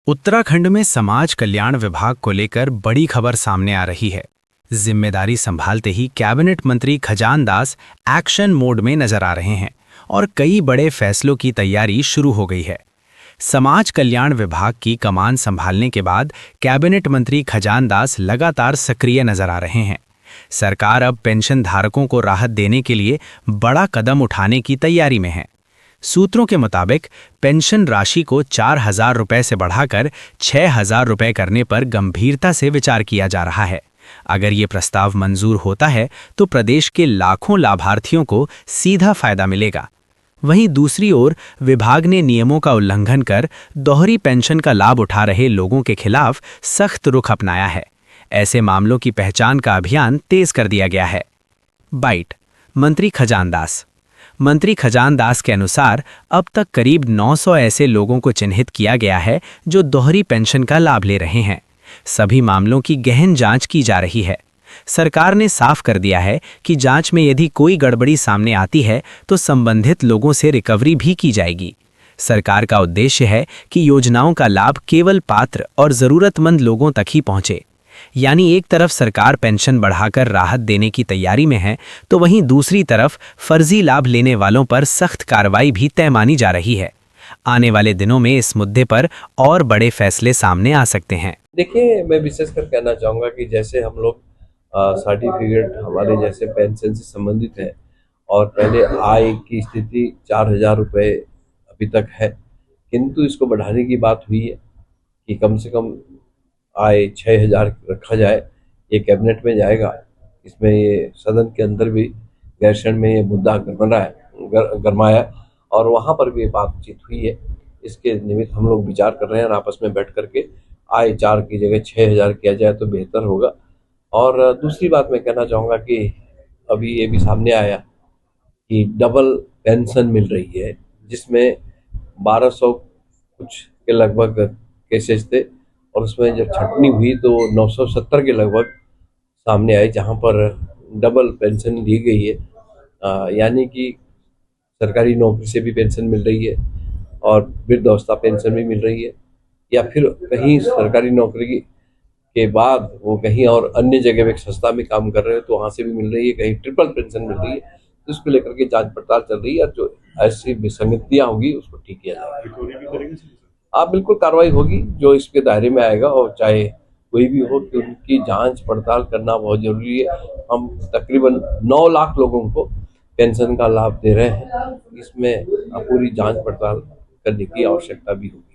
उत्तराखंड में समाज कल्याण विभाग को लेकर बड़ी खबर सामने आ रही है। जिम्मेदारी संभालते ही कैबिनेट मंत्री खजान दास एक्शन मोड में नजर आ रहे हैं और कई बड़े फैसलों की तैयारी शुरू हो गई है। समाज कल्याण विभाग की कमान संभालने के बाद कैबिनेट मंत्री खजान दास लगातार सक्रिय नजर आ रहे हैं। सरकार अब पेंशन धारकों को राहत देने के लिए बड़ा कदम उठाने की तैयारी में है। सूत्रों के मुताबिक पेंशन राशि को 4,000 रुपये से बढ़ाकर 6,000 रुपये करने पर गंभीरता से विचार किया जा रहा है। अगर ये प्रस्ताव मंजूर होता है तो प्रदेश के लाखों लाभार्थियों को सीधा फायदा मिलेगा। वहीं दूसरी ओर विभाग ने नियमों का उल्लंघन कर दोहरी पेंशन का लाभ उठा रहे लोगों के खिलाफ सख्त रुख अपनाया है। ऐसे मामलों की पहचान का अभियान तेज कर दिया गया है। बाइट मंत्री खजान दास। मंत्री खजान दास के अनुसार अब तक करीब 900 ऐसे लोगों को चिन्हित किया गया है जो दोहरी पेंशन का लाभ ले रहे हैं। सभी मामलों की गहन जांच की जा रही है। सरकार ने साफ कर दिया है कि जांच में यदि कोई गड़बड़ी सामने आती है तो संबंधित लोगों से रिकवरी भी की जाएगी। सरकार का उद्देश्य है कि योजनाओं का लाभ केवल पात्र और जरूरतमंद लोगों तक ही पहुंचे। यानी एक तरफ सरकार पेंशन बढ़ाकर राहत देने की तैयारी में है, तो वहीं दूसरी तरफ फर्जी लाभ लेने वालों पर सख्त कार्रवाई भी तय मानी जा रही है। आने वाले दिनों में इस मुद्दे पर और बड़े फैसले सामने आ सकते हैं। देखिए, मैं विशेषकर कहना चाहूँगा कि जैसे हम लोग सर्टिफिकेट हमारे जैसे पेंशन से संबंधित है और पहले आय की स्थिति 4,000 रुपये अभी तक है, किंतु इसको बढ़ाने की बात हुई है कि कम से कम आय 6,000 रखा जाए। ये कैबिनेट में जाएगा। इसमें ये सदन के अंदर भी गैरसैंण में ये मुद्दा गरमाया और वहाँ पर भी ये बातचीत हुई है। इसके निमित्त हम लोग विचार कर रहे हैं और आपस में बैठ करके आय 4 की जगह 6,000 किया जाए तो बेहतर होगा। और दूसरी बात मैं कहना चाहूँगा कि अभी ये भी सामने आया कि डबल पेंशन मिल रही है, जिसमें 1200 कुछ के लगभग केसेस थे और उसमें जब छंटनी हुई तो 970 के लगभग सामने आए जहां पर डबल पेंशन दी गई है। यानी कि सरकारी नौकरी से भी पेंशन मिल रही है और वृद्धावस्था पेंशन भी मिल रही है, या फिर कहीं सरकारी नौकरी के बाद वो कहीं और अन्य जगह में संस्था में काम कर रहे हैं तो वहाँ से भी मिल रही है, कहीं ट्रिपल पेंशन मिल रही है। तो इसको लेकर के जांच पड़ताल चल रही है और जो ऐसी विसंगतियाँ होंगी उसको ठीक किया जाएगा। आप बिल्कुल कार्रवाई होगी जो इसके दायरे में आएगा, और चाहे कोई भी हो कि उनकी जांच पड़ताल करना बहुत जरूरी है। हम तकरीबन 9 लाख लोगों को पेंशन का लाभ दे रहे हैं, इसमें पूरी जांच पड़ताल करने की आवश्यकता भी होगी।